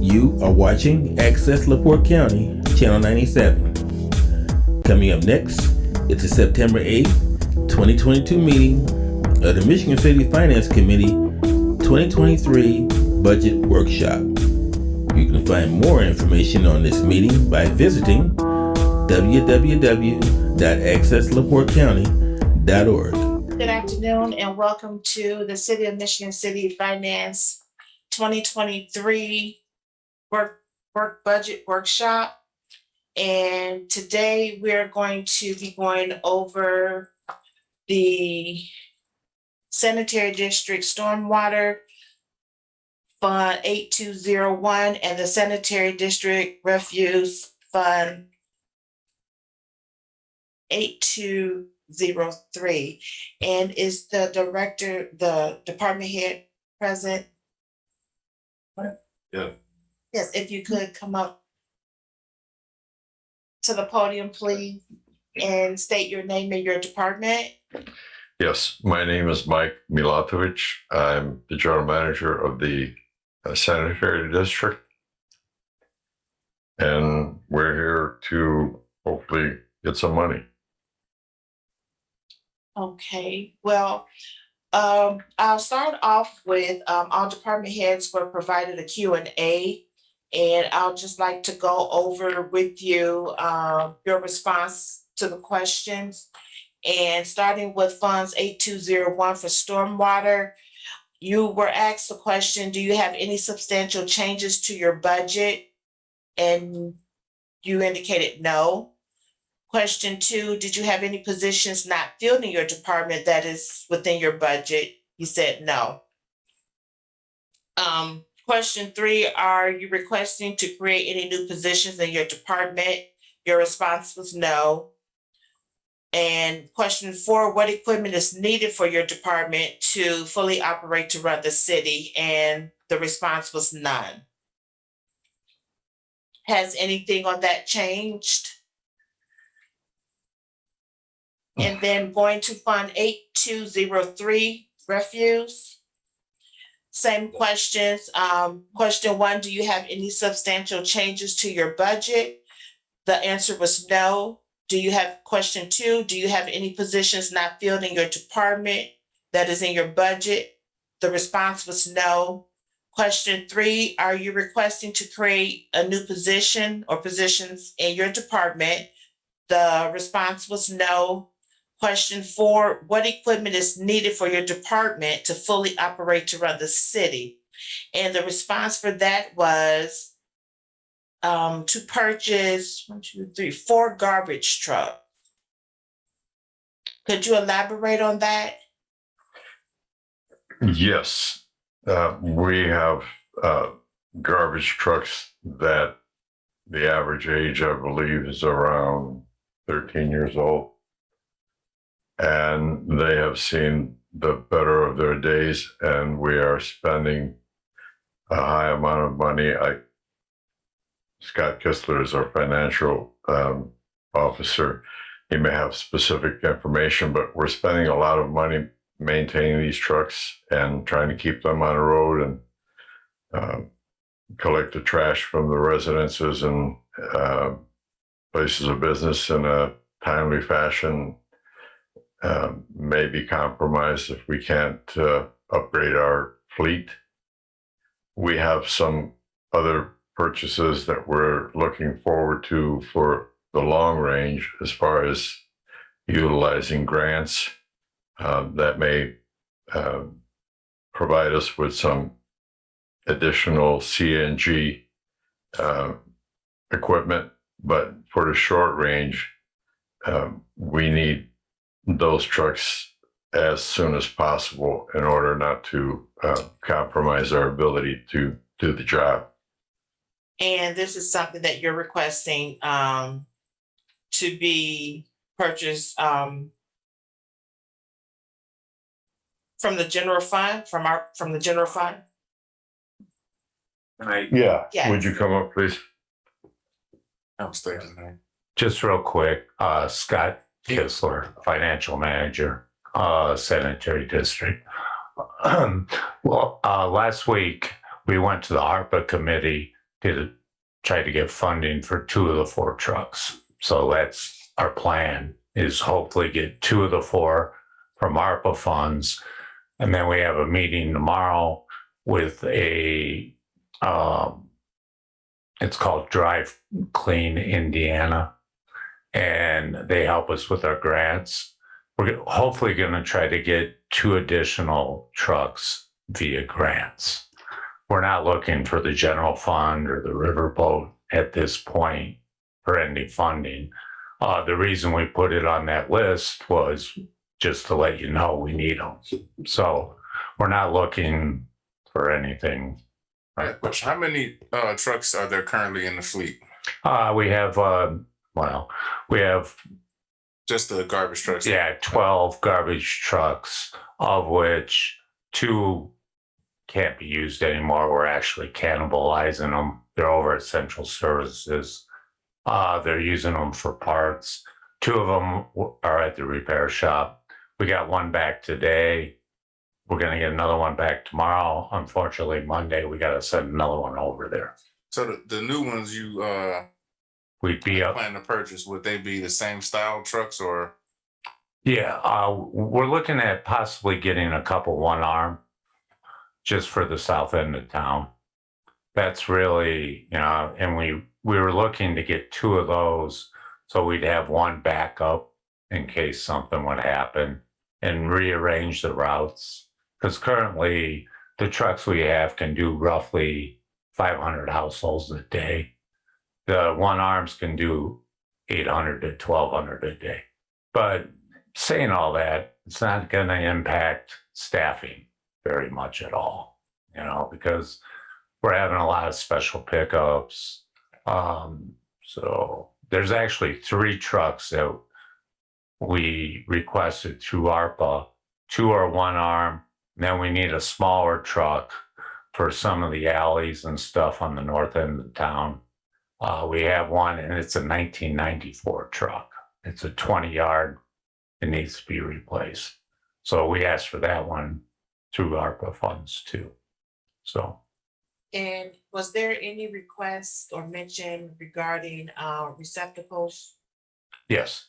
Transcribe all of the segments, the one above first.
You are watching Access LaPorte County, Channel 97. Coming up next, it's the September 8th, 2022 meeting of the Michigan City Finance Committee 2023 Budget Workshop. You can find more information on this meeting by visiting www.accesslaportecounty.org. Good afternoon and welcome to the City of Michigan City Finance 2023 work budget workshop. And today we're going to be going over the Sanitary District Stormwater Fund 8201 and the Sanitary District Refuse Fund 8203. And is the department head present? Yeah. Yes, if you could come up to the podium, please, and state your name and your department. Yes, my name is Mike Milatovic. I'm the general manager of the sanitary district. And we're here to hopefully get some money. Okay, well, I'll start off with all department heads were provided a Q&A, and I'll just like to go over with you your response to the questions. And starting with funds 8201 for stormwater, you were asked the question, do you have any substantial changes to your budget? And you indicated no. Question 2, did you have any positions not filled in your department that is within your budget? You said no. Question 3, are you requesting to create any new positions in your department? Your response was no. And question 4, what equipment is needed for your department to fully operate to run the city? And the response was none. Has anything on that changed? And then going to Fund 8203, refuse. Same questions. Question 1, do you have any substantial changes to your budget? The answer was no. Do you have question 2? Do you have any positions not filled in your department that is in your budget? The response was no. Question 3, are you requesting to create a new position or positions in your department? The response was no. Question 4, what equipment is needed for your department to fully operate to run the city? And the response for that was to purchase 4 garbage trucks. Could you elaborate on that? Yes, we have garbage trucks that the average age, I believe, is around 13 years old. And they have seen the better of their days, and we are spending a high amount of money. Scott Kistler is our financial officer. He may have specific information, but we're spending a lot of money maintaining these trucks and trying to keep them on the road and collect the trash from the residences and places of business in a timely fashion. May be compromised if we can't upgrade our fleet. We have some other purchases that we're looking forward to for the long range as far as utilizing grants that may provide us with some additional CNG equipment. But for the short range, we need those trucks as soon as possible in order not to compromise our ability to do the job. And this is something that you're requesting to be purchased from the general fund, from the general fund? Yeah. Yes. Would you come up, please? Just real quick, Scott Kistler, financial manager, sanitary district. Well, last week we went to the ARPA committee to try to get funding for 2 of the 4 trucks. So that's our plan, is hopefully get 2 of the 4 from ARPA funds. And then we have a meeting tomorrow with a, it's called Drive Clean Indiana, and they help us with our grants. We're hopefully going to try to get 2 additional trucks via grants. We're not looking for the general fund or the riverboat at this point for any funding. The reason we put it on that list was just to let you know we need them. So we're not looking for anything. How many trucks are there currently in the fleet? We have, we have, Just the garbage trucks? 12 garbage trucks, of which 2 can't be used anymore. We're actually cannibalizing them. They're over at Central Services. They're using them for parts. 2 of them are at the repair shop. We got 1 back today. We're going to get another 1 back tomorrow. Unfortunately, Monday, we got to send another 1 over there. So the new ones you We'd be up. plan to purchase, would they be the same style trucks or? Yeah, we're looking at possibly getting a couple 1-arm just for the south end of town. That's really, and we were looking to get 2 of those so we'd have 1 backup in case something would happen, and rearrange the routes. Because currently the trucks we have can do roughly 500 households a day. The 1-arms can do 800 to 1,200 a day. But saying all that, it's not going to impact staffing very much at all, because we're having a lot of special pickups. So there's actually 3 trucks that we requested through ARPA. 2 are 1-arm. Then we need a smaller truck for some of the alleys and stuff on the north end of town. We have 1, and it's a 1994 truck. It's a 20-yard. It needs to be replaced. So we asked for that one through ARPA funds too. So. And was there any requests or mention regarding receptacles? Yes.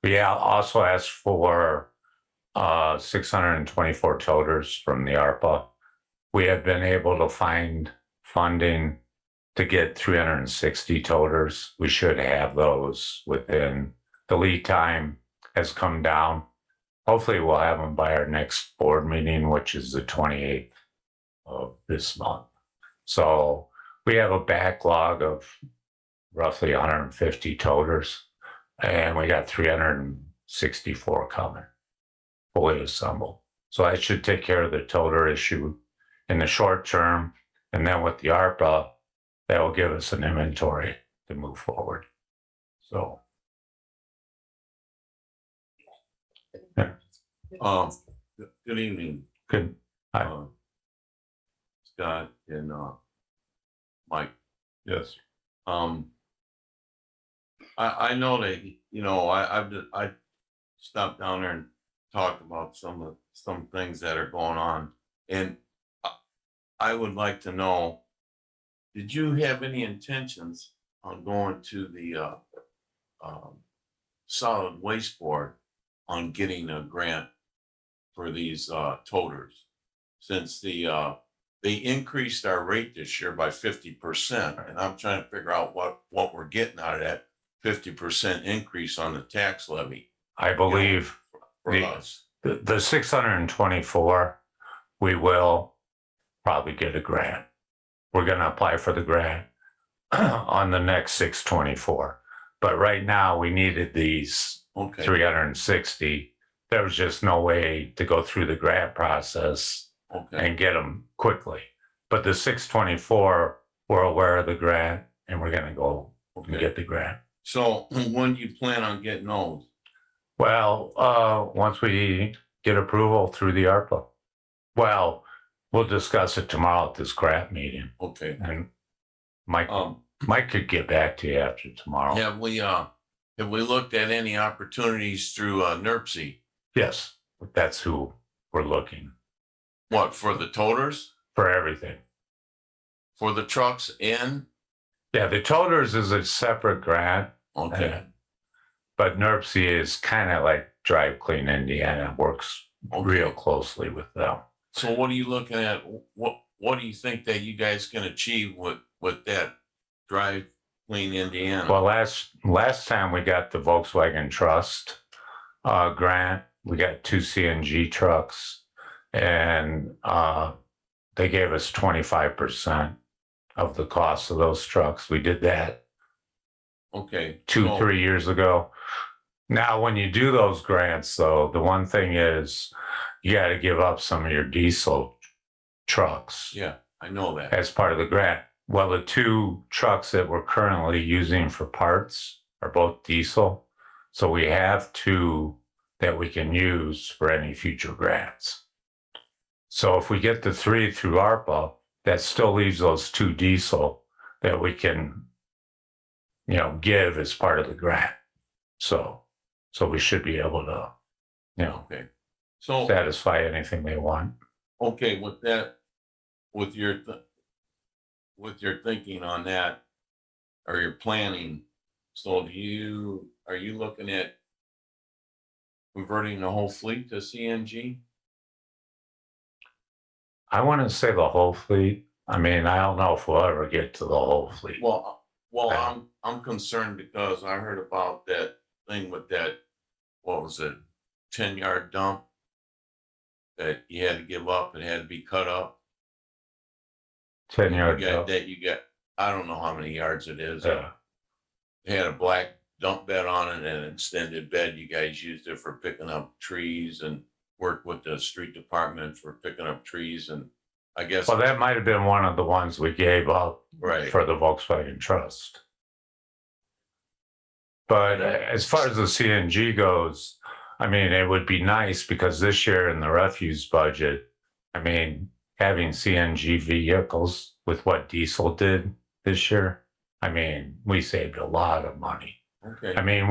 We also asked for 624 toters from the ARPA. We have been able to find funding to get 360 toters. We should have those within, the lead time has come down. Hopefully we'll have them by our next board meeting, which is the 28th of this month. So we have a backlog of roughly 150 toters, and we got 364 coming, fully assembled. So I should take care of the toter issue in the short term. And then with the ARPA, that will give us an inventory to move forward. So. Good evening, Good. Hi. Scott and Mike. Yes. I know that I stopped down there and talked about some things that are going on, and I would like to know, did you have any intentions on going to the solid waste board on getting a grant for these toters, since they increased our rate this year by 50%, and I'm trying to figure out what we're getting out of that 50% increase on the tax levy I believe for us. the 624, we will probably get a grant. We're going to apply for the grant on the next 624. But right now we needed these 360. There was just no way to go through the grant process and get them quickly. But the 624, we're aware of the grant, and we're going to go and get the grant. So when do you plan on getting those? Well, once we get approval through the ARPA. Well, we'll discuss it tomorrow at this grant meeting. Okay. And Mike could get back to you after tomorrow. Have we looked at any opportunities through NERC? Yes, that's who we're looking What, for the toters, for everything. for the trucks, and Yeah, the toters is a separate grant, Okay, but NERC is kind of like Drive Clean Indiana, works real okay. closely with them. So what are you looking at? What do you think that you guys can achieve with that Drive Clean Indiana? Well, last time we got the Volkswagen Trust grant, we got 2 CNG trucks, and they gave us 25% of the cost of those trucks. We did that Okay. 3 years ago. Now, when you do those grants, though, the one thing is you got to give up some of your diesel trucks Yeah, I know that. as part of the grant. Well, the 2 trucks that we're currently using for parts are both diesel. So we have 2 that we can use for any future grants. So if we get the 3 through ARPA, that still leaves those 2 diesel that we can, give as part of the grant. So we should be able to, Okay. So, satisfy anything they want. okay, with that, with your thinking on that, or your planning, so are you looking at converting the whole fleet to CNG? I want to say the whole fleet. I mean, I don't know if we'll ever get to the whole fleet. Well, Yeah. I'm concerned because I heard about that thing with that, what was it, 10-yard dump that you had to give up, it had to be cut up. 10-yard You got dump. that, you got, I don't know how many yards it is. Yeah. It had a black dump bed on it and an extended bed. You guys used it for picking up trees and worked with the street department for picking up trees, and I guess. Well, that might have been one of the ones we gave up Right. for the Volkswagen Trust. But as far as the CNG goes, I mean, it would be nice because this year in the refuse budget, I mean, having CNG vehicles with what diesel did this year, I mean, we saved a lot of money. Okay. I mean,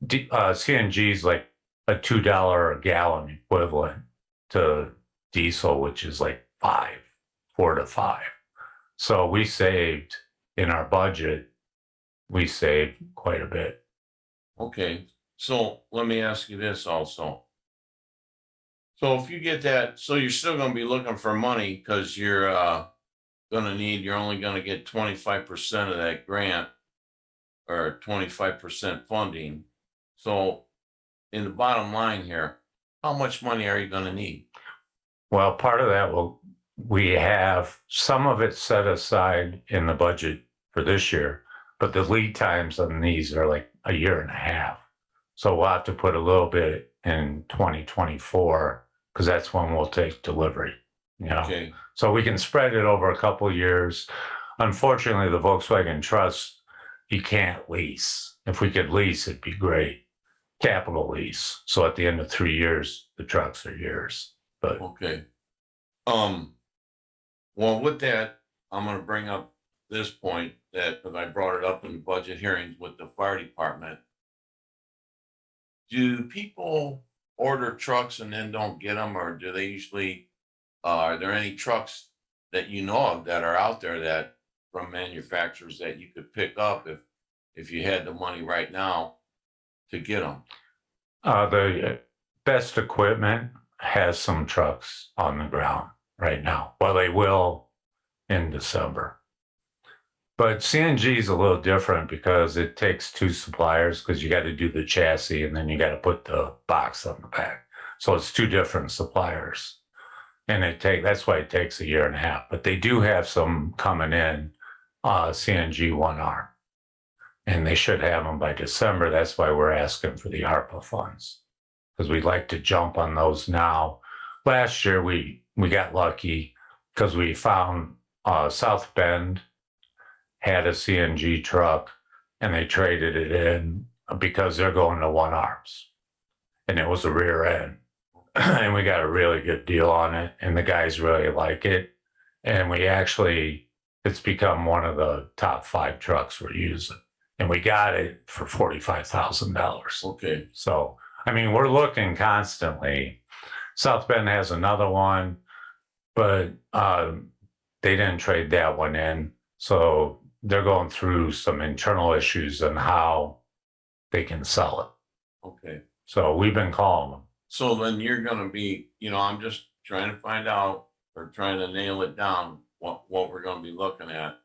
CNG is like a $2 a gallon equivalent to diesel, which is like 4 to 5. So we saved in our budget, we saved quite a bit. Okay, so let me ask you this also. So if you get that, so you're still gonna be looking for money because you're you're only gonna get 25% of that grant or 25% funding. So in the bottom line here, how much money are you gonna need? Well, part of that we have some of it set aside in the budget for this year, but the lead times on these are like a year and a half. So we'll have to put a little bit in 2024 because that's when we'll take delivery. Okay, So we can spread it over a couple of years. Unfortunately, the Volkswagen Trust, you can't lease. If we could lease, it'd be great. Capital lease. So at the end of 3 years, the trucks are yours. But okay. Well, with that, I'm gonna bring up this point that, because I brought it up in budget hearings with the fire department. Do people order trucks and then don't get them, or do they usually, are there any trucks that you know of that are out there that from manufacturers that you could pick up if you had the money right now to get them? the best equipment has some trucks on the ground right now. Well, they will in December. But CNG is a little different because it takes 2 suppliers because you got to do the chassis and then you got to put the box on the back. So it's 2 different suppliers. And that's why it takes a year and a half. But they do have some coming in, CNG 1 arm. And they should have them by December. That's why we're asking for the ARPA funds, because we'd like to jump on those now. Last year, we got lucky because we found South Bend had a CNG truck and they traded it in because they're going to 1 arms. And it was a rear end. And we got a really good deal on it. And the guys really like it. And it's become one of the top 5 trucks we're using. And we got it for $45,000. Okay, So, I mean, we're looking constantly. South Bend has another one, but they didn't trade that one in. So they're going through some internal issues on how they can sell it. Okay. So we've been calling them. So then you're gonna be, I'm just trying to find out or trying to nail it down, what we're gonna be looking at.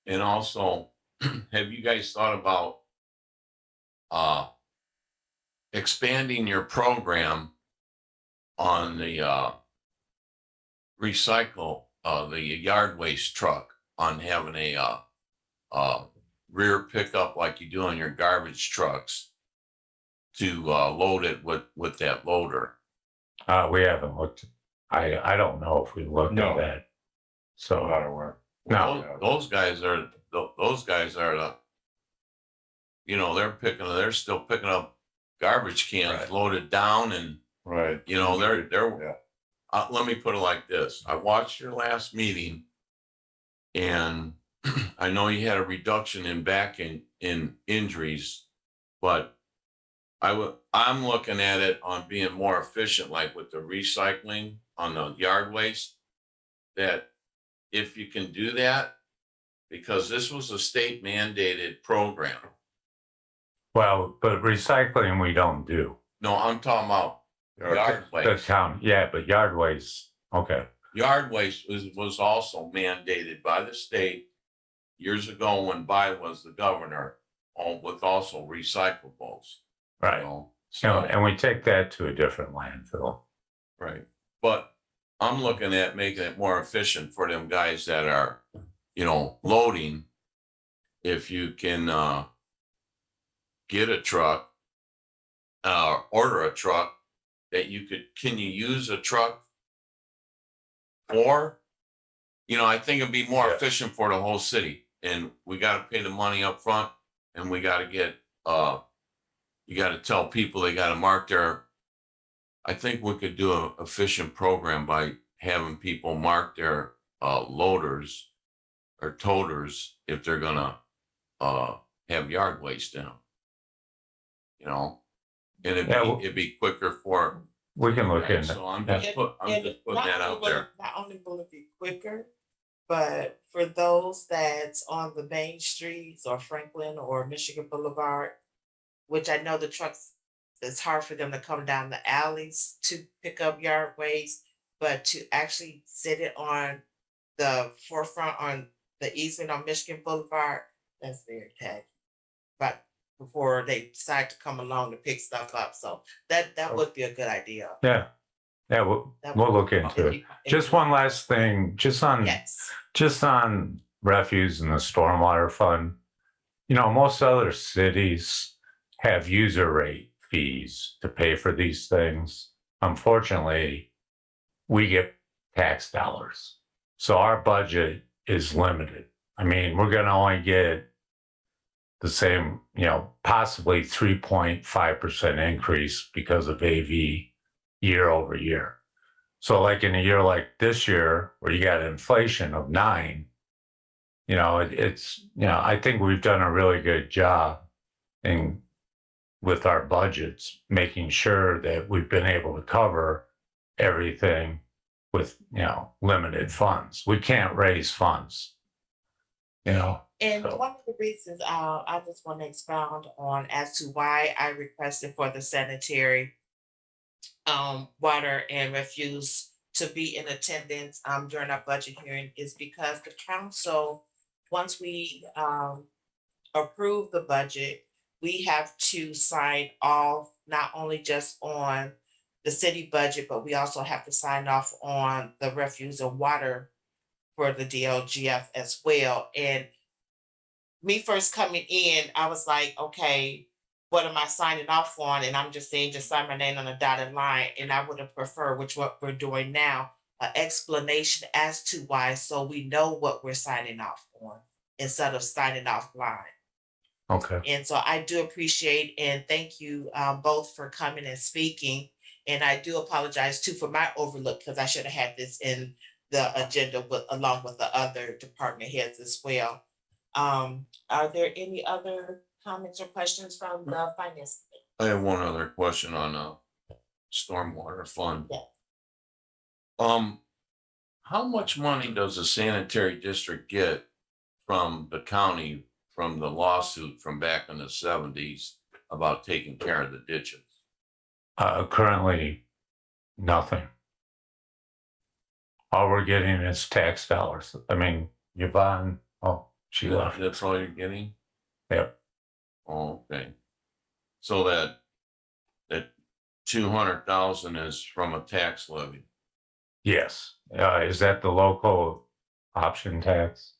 And also, have you guys thought about expanding your program on the the yard waste truck, on having a rear pickup like you do on your garbage trucks to load it with that loader? We haven't looked. I don't know if we looked No. at that. A lot So of work. no, Those guys are the, they're still picking up garbage cans Right. loaded down, and Right. they're Yeah. let me put it like this. I watched your last meeting, and I know you had a reduction in back in injuries, but I'm looking at it on being more efficient, like with the recycling on the yard waste, that if you can do that, because this was a state mandated program. well, but recycling we don't do. No, I'm talking about yard The waste. town, yeah, but yard waste. Okay. Yard waste was also mandated by the state years ago when Biden was the governor, with also recyclables. Right. So, And we take that to a different landfill. right. But I'm looking at making it more efficient for them guys that are, loading. If you can get a truck, order a truck that can you use a truck for? I think it'd be more Yeah. efficient for the whole city, and we got to pay the money up front, and we got to get, you got to tell people they got to mark I think we could do an efficient program by having people mark their loaders or toters if they're gonna have yard waste in them. And it'd be quicker for. We can look into. So I'm Yeah. just putting that out there. Not only will it be quicker, but for those that's on the main streets or Franklin or Michigan Boulevard, which I know the trucks, it's hard for them to come down the alleys to pick up yard waste, but to actually sit it on the forefront on the easement on Michigan Boulevard, that's very tacky. But before they decide to come along to pick stuff up, so that would be a good idea. Yeah. Yeah, we'll look into it. Just one last thing, just on refuse and the stormwater fund. Most other cities have user rate fees to pay for these things. Unfortunately, we get tax dollars. So our budget is limited. I mean, we're going to only get the same, possibly 3.5% increase because of AV year over year. So like in a year like this year, where you got inflation of 9%, I think we've done a really good job with our budgets, making sure that we've been able to cover everything with, limited funds. We can't raise funds, And So- one of the reasons I just want to expound on as to why I requested for the sanitary water and refuse to be in attendance during our budget hearing is because the council, once we approve the budget, we have to sign off not only just on the city budget, but we also have to sign off on the refuse and water for the DLGF as well. And me first coming in, I was like, okay, what am I signing off on? And I'm just saying, just sign my name on a dotted line. And I would have preferred, which what we're doing now, an explanation as to why, so we know what we're signing off on instead of signing off blind. Okay. And so I do appreciate and thank you both for coming and speaking. And I do apologize too for my overlook, because I should have had this in the agenda along with the other department heads as well. Are there any other comments or questions from the finance committee? I have one other question on stormwater fund. Yeah. How much money does the sanitary district get from the county from the lawsuit from back in the 70s about taking care of the ditches? Currently, nothing. All we're getting is tax dollars. I mean, Yvonne, oh, she left. That's all you're getting? Yep. Oh, okay. So that 200,000 is from a tax levy. Yes. Is that the local option tax?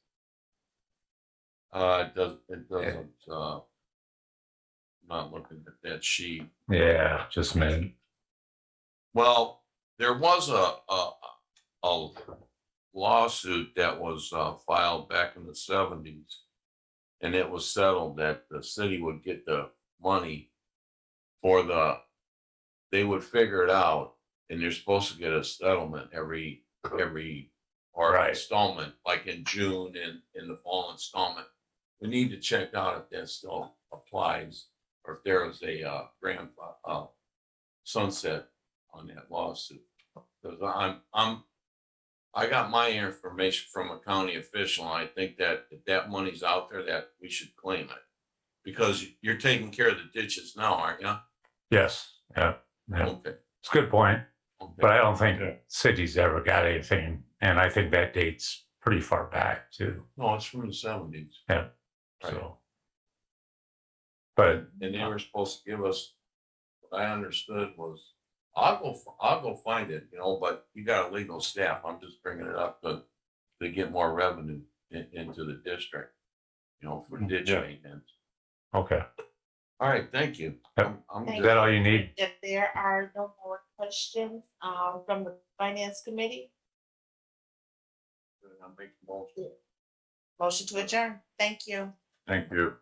It doesn't, not looking at that sheet. Yeah, just a minute. Well, there was a lawsuit that was filed back in the 70s. And it was settled that the city would get the money for they would figure it out, and you're supposed to get a settlement every or Right. installment, like in June and in the fall installment. We need to check out if that still applies, or if there is a sunset on that lawsuit. Because I got my information from a county official, and I think that if that money's out there, that we should claim it. Because you're taking care of the ditches now, aren't you? Yes. Yeah. Yeah. Okay. It's a good point. Okay. But I don't think the city's ever got anything. And I think that dates pretty far back too. No, it's from the 70s. Yeah. Right. So. But And they were supposed to give us, what I understood was, I'll go find it, but you got a legal staff. I'm just bringing it up to get more revenue into the district, for ditch Yeah. maintenance. okay. All right, thank you. Yep. I'm Thank Is good. that all you need? If there are no more questions, from the finance committee, I'll make a motion. motion to adjourn. Thank you. Thank you.